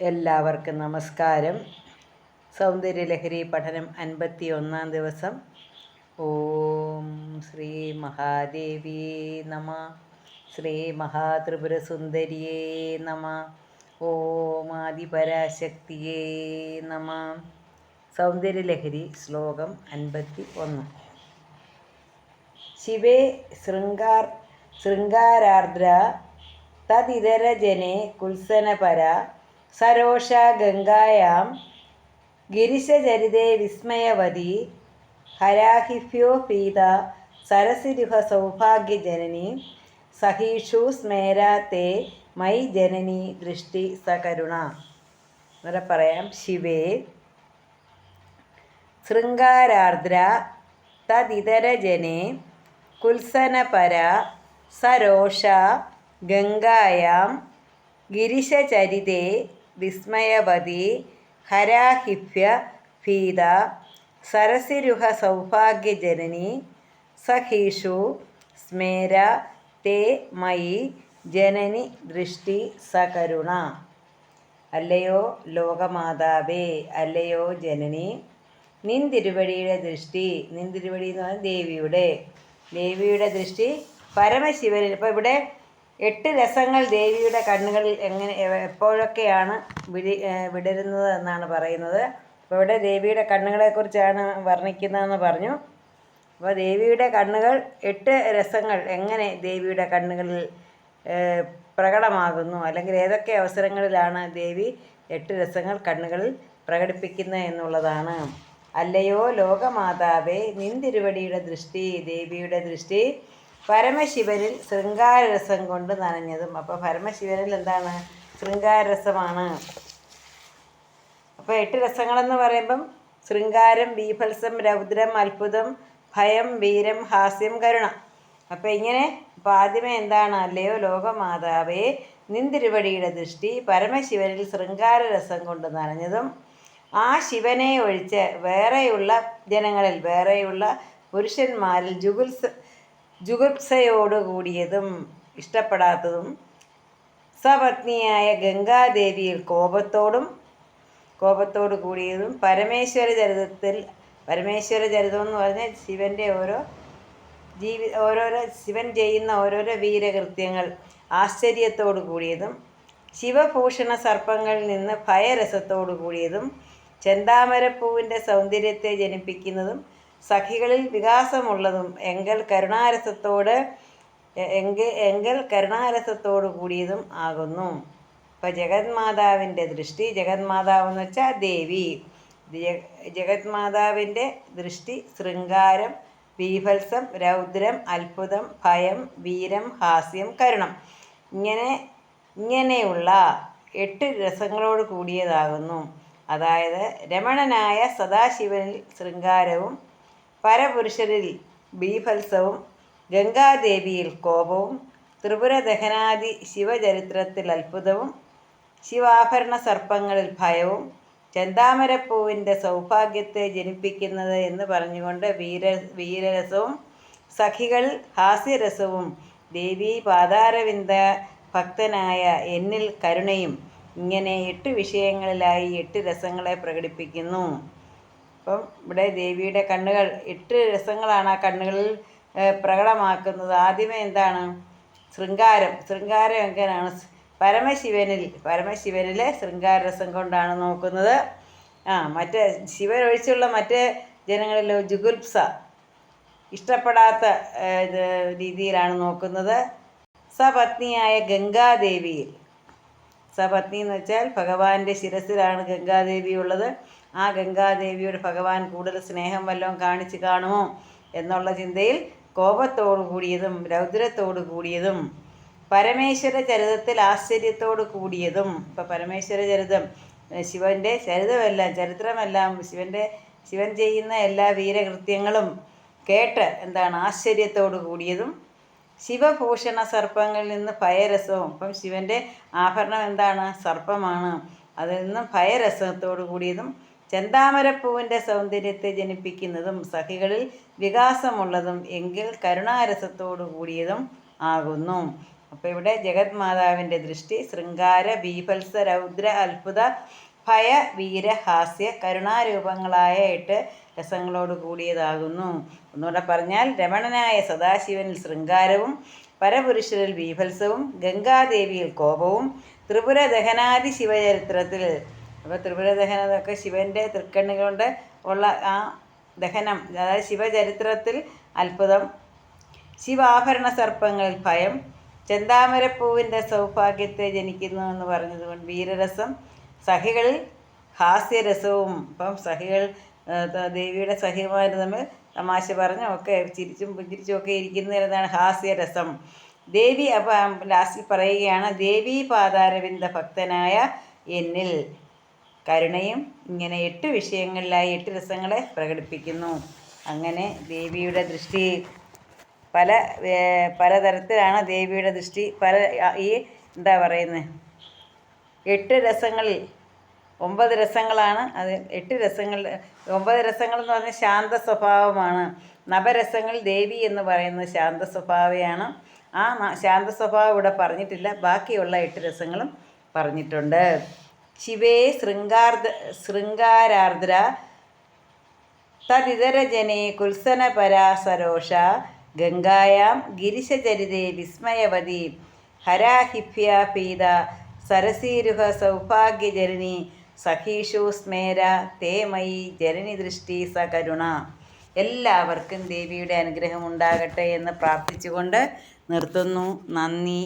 എല്ലാവർക്കും നമസ്കാരം. സൗന്ദര്യലഹരി പഠനം 51-ാം ദിവസം. ഓം ശ്രീ മഹാദേവിയേ നമ. ശ്രീ മഹാത്രിപുരസുന്ദരിയേ നമ. ഓം ആദിപരാശക്തിയേ നമ. സൗന്ദര്യലഹരി ശ്ലോകം 51. ശിവേ ശൃംഗാരാർദ്ര തദിതരജനെ കുൽസനപര സരോഷ ഗംഗായാം ഗിരിശചരിതേ വിസ്മയവതി ഹരാഹിഭ്യോ പീത സരസിരുഹ സൗഭാഗ്യജനനി സഹീഷു സ്മേരാ തേ മൈ ജനനി ദൃഷ്ടി സകരുണ. ഇവിടെ പറയാം. ശിവേ ശൃംഗാരാർദ്ര തദിതരജനെ കുൽസനപര സരോഷ ഗംഗായാം ഗിരിശചരിതേ വിസ്മയവതി ഹരാഹിഭ്യ ഭീത സരസിരുഹ സൗഭാഗ്യജനനി സഖീഷു സ്മേര തേ മയി ജനനി ദൃഷ്ടി സകരുണ. അല്ലയോ ലോകമാതാവേ, അല്ലയോ ജനനി, നിൻ തിരുവടിയുടെ ദൃഷ്ടി, നിൻ തിരുവടി എന്ന് പറഞ്ഞാൽ ദേവിയുടെ ദൃഷ്ടി പരമശിവനിൽ. ഇപ്പോൾ ഇവിടെ 8 രസങ്ങൾ ദേവിയുടെ കണ്ണുകളിൽ എപ്പോഴൊക്കെയാണ് വിടരുന്നത് എന്നാണ് പറയുന്നത്. അപ്പോൾ ഇവിടെ ദേവിയുടെ കണ്ണുകളെക്കുറിച്ചാണ് വർണ്ണിക്കുന്നതെന്ന് പറഞ്ഞു. അപ്പോൾ ദേവിയുടെ കണ്ണുകൾ 8 രസങ്ങൾ എങ്ങനെ ദേവിയുടെ കണ്ണുകളിൽ പ്രകടമാകുന്നു, അല്ലെങ്കിൽ ഏതൊക്കെ അവസരങ്ങളിലാണ് ദേവി 8 രസങ്ങൾ കണ്ണുകളിൽ പ്രകടിപ്പിക്കുന്നത് എന്നുള്ളതാണ്. അല്ലയോ ലോകമാതാവേ, നിൻ തിരുവടിയുടെ ദൃഷ്ടി, ദേവിയുടെ ദൃഷ്ടി പരമശിവനിൽ ശൃംഗാരരസം കൊണ്ട് നനഞ്ഞതും. അപ്പോൾ പരമശിവനിൽ എന്താണ്? ശൃംഗാരരസമാണ്. അപ്പോൾ 8 രസങ്ങളെന്ന് പറയുമ്പം ശൃംഗാരം, ബീഭത്സം, രൗദ്രം, അത്ഭുതം, ഭയം, വീരം, ഹാസ്യം, കരുണ. അപ്പോൾ ഇങ്ങനെ ആദ്യമേ എന്താണ്? അല്ലയോ ലോകമാതാവേ, നിൻ തിരുവടിയുടെ ദൃഷ്ടി പരമശിവനിൽ ശൃംഗാരരസം കൊണ്ട് നനഞ്ഞതും ആ ശിവനെ ഒഴിച്ച് വേറെയുള്ള ജനങ്ങളിൽ, വേറെയുള്ള പുരുഷന്മാരിൽ ജുഗുപ്സയോടുകൂടിയതും ഇഷ്ടപ്പെടാത്തതും സപത്നിയായ ഗംഗാദേവിയിൽ കോപത്തോടു കൂടിയതും പരമേശ്വര ചരിതം എന്ന് പറഞ്ഞാൽ ശിവൻ്റെ ശിവൻ ചെയ്യുന്ന ഓരോരോ വീരകൃത്യങ്ങൾ ആശ്ചര്യത്തോടു കൂടിയതും ശിവഭൂഷണ സർപ്പങ്ങളിൽ നിന്ന് ഭയരസത്തോടു കൂടിയതും ചെന്താമരപ്പൂവിൻ്റെ സൗന്ദര്യത്തെ ജനിപ്പിക്കുന്നതും സഖികളിൽ വികാസമുള്ളതും എങ്കൽ കരുണാരസത്തോടു കൂടിയതും ആകുന്നു. ഇപ്പോൾ ജഗന്മാതാവിൻ്റെ ദൃഷ്ടി, ജഗന്മാതാവെന്ന് വെച്ചാൽ ദേവി, ജഗന്മാതാവിൻ്റെ ദൃഷ്ടി ശൃംഗാരം, ബീഭത്സം, രൗദ്രം, അത്ഭുതം, ഭയം, വീരം, ഹാസ്യം, കരുണം ഇങ്ങനെയുള്ള 8 രസങ്ങളോട് കൂടിയതാകുന്നു. അതായത് രമണനായ സദാശിവനിൽ ശൃംഗാരവും പരപുരുഷരിൽ ബീഭത്സവും ഗംഗാദേവിയിൽ കോപവും ത്രിപുരദഹനാദി ശിവചരിത്രത്തിൽ അത്ഭുതവും ശിവാഭരണ സർപ്പങ്ങളിൽ ഭയവും ചെന്താമരപ്പൂവിൻ്റെ സൗഭാഗ്യത്തെ ജനിപ്പിക്കുന്നത് എന്ന് പറഞ്ഞുകൊണ്ട് വീരരസവും സഖികളിൽ ഹാസ്യരസവും ദേവീ പാതാരവിന്ദ ഭക്തനായ എന്നിൽ കരുണയും ഇങ്ങനെ 8 വിഷയങ്ങളിലായി 8 രസങ്ങളെ പ്രകടിപ്പിക്കുന്നു. അപ്പം ഇവിടെ ദേവിയുടെ കണ്ണുകൾ 8 രസങ്ങളാണ് ആ കണ്ണുകളിൽ പ്രകടമാക്കുന്നത്. ആദ്യമേ എന്താണ്? ശൃംഗാരം എങ്ങനെയാണ്? പരമശിവനിലെ ശൃംഗാരരസം കൊണ്ടാണ് നോക്കുന്നത്. മറ്റ് ശിവനൊഴിച്ചുള്ള മറ്റ് ജനങ്ങളിലോ ജുഗുപ്സ, ഇഷ്ടപ്പെടാത്ത രീതിയിലാണ് നോക്കുന്നത്. സപത്നിയായ ഗംഗാദേവിയിൽ, സപത്നി എന്ന് വെച്ചാൽ ഭഗവാന്റെ ശിരസിലാണ് ഗംഗാദേവി ഉള്ളത്. ആ ഗംഗാദേവിയോട് ഭഗവാൻ കൂടുതൽ സ്നേഹം വല്ലതും കാണിച്ച് കാണുമോ എന്നുള്ള ചിന്തയിൽ കോപത്തോടു കൂടിയതും രൗദ്രത്തോടു കൂടിയതും പരമേശ്വര ചരിതത്തിൽ ആശ്ചര്യത്തോടു കൂടിയതും. ഇപ്പം പരമേശ്വര ചരിതം ശിവൻ്റെ ചരിത്രമെല്ലാം ശിവൻ ചെയ്യുന്ന എല്ലാ വീരകൃത്യങ്ങളും കേട്ട് എന്താണ്? ആശ്ചര്യത്തോടു കൂടിയതും ശിവഭൂഷണ സർപ്പങ്ങളിൽ നിന്ന് ഭയരസവും. ഇപ്പം ശിവൻ്റെ ആഭരണം എന്താണ്? സർപ്പമാണ്. അതിൽ നിന്നും ഭയരസത്തോടു കൂടിയതും ചെന്താമരപ്പൂവിൻ്റെ സൗന്ദര്യത്തെ ജനിപ്പിക്കുന്നതും സഖികളിൽ വികാസമുള്ളതും എങ്കിൽ കരുണാരസത്തോടു കൂടിയതും ആകുന്നു. അപ്പോൾ ഇവിടെ ജഗത് മാതാവിൻ്റെ ദൃഷ്ടി ശൃംഗാര ബീഭത്സ രൗദ്ര അത്ഭുത ഭയ വീര ഹാസ്യ കരുണാരൂപങ്ങളായ 8 രസങ്ങളോട് കൂടിയതാകുന്നു. ഒന്നുകൂടെ പറഞ്ഞാൽ, രമണനായ സദാശിവനിൽ ശൃംഗാരവും പരപുരുഷരിൽ ബീഭത്സവും ഗംഗാദേവിയിൽ കോപവും ത്രിപുര ദഹനാദി ശിവചരിത്രത്തിൽ, അപ്പോൾ ത്രിപുര ദഹനമൊക്കെ ശിവൻ്റെ തൃക്കണ്ണുകൾ കൊണ്ട് ഉള്ള ആ ദഹനം, അതായത് ശിവചരിത്രത്തിൽ അത്ഭുതം, ശിവാഭരണ സർപ്പങ്ങളിൽ ഭയം, ചെന്താമരപ്പൂവിൻ്റെ സൗഭാഗ്യത്തെ ജനിക്കുന്നു എന്ന് പറഞ്ഞതുകൊണ്ട് വീരരസം, സഖികളിൽ ഹാസ്യരസവും. ഇപ്പം സഖികൾ ദേവിയുടെ സഖിമാർ തമ്മിൽ തമാശ പറഞ്ഞും ഒക്കെ ചിരിച്ചും പുഞ്ചിരിച്ചും ഒക്കെ ഇരിക്കുന്നതാണ് ഹാസ്യരസം. ദേവി അപ്പം ലാസ്റ്റിൽ പറയുകയാണ്, ദേവി പാതാരവിന്ദ ഭക്തനായ എന്നിൽ കരുണയും. ഇങ്ങനെ 8 വിഷയങ്ങളിലായി 8 രസങ്ങളെ പ്രകടിപ്പിക്കുന്നു. അങ്ങനെ ദേവിയുടെ ദൃഷ്ടി പലതരത്തിലാണ്. ദേവിയുടെ ദൃഷ്ടി ഈ എന്താ പറയുന്നത്, 8 രസങ്ങളിൽ 9 രസങ്ങളാണ്. അത് 8 രസങ്ങൾ 9 രസങ്ങൾ എന്ന് പറഞ്ഞാൽ ശാന്ത സ്വഭാവമാണ്. നവരസങ്ങൾ ദേവി എന്ന് പറയുന്നത് ശാന്ത സ്വഭാവയാണ്. ആ ശാന്ത സ്വഭാവം ഇവിടെ പറഞ്ഞിട്ടില്ല, ബാക്കിയുള്ള 8 രസങ്ങളും പറഞ്ഞിട്ടുണ്ട്. ശിവേ ശൃംഗാരാർദ്ര തദിതരജനേ കുൽസനപരാസരോഷ ഗംഗായാം ഗിരിശചരിതേ വിസ്മയവതി ഹരാഹിഭ്യ പീത സരസീരുഹ സൗഭാഗ്യജനനി സഖീഷു സ്മേര തേ മയി ജനനി ദൃഷ്ടി സകരുണ. എല്ലാവർക്കും ദേവിയുടെ അനുഗ്രഹം ഉണ്ടാകട്ടെ എന്ന് പ്രാർത്ഥിച്ചുകൊണ്ട് നിർത്തുന്നു. നന്ദി.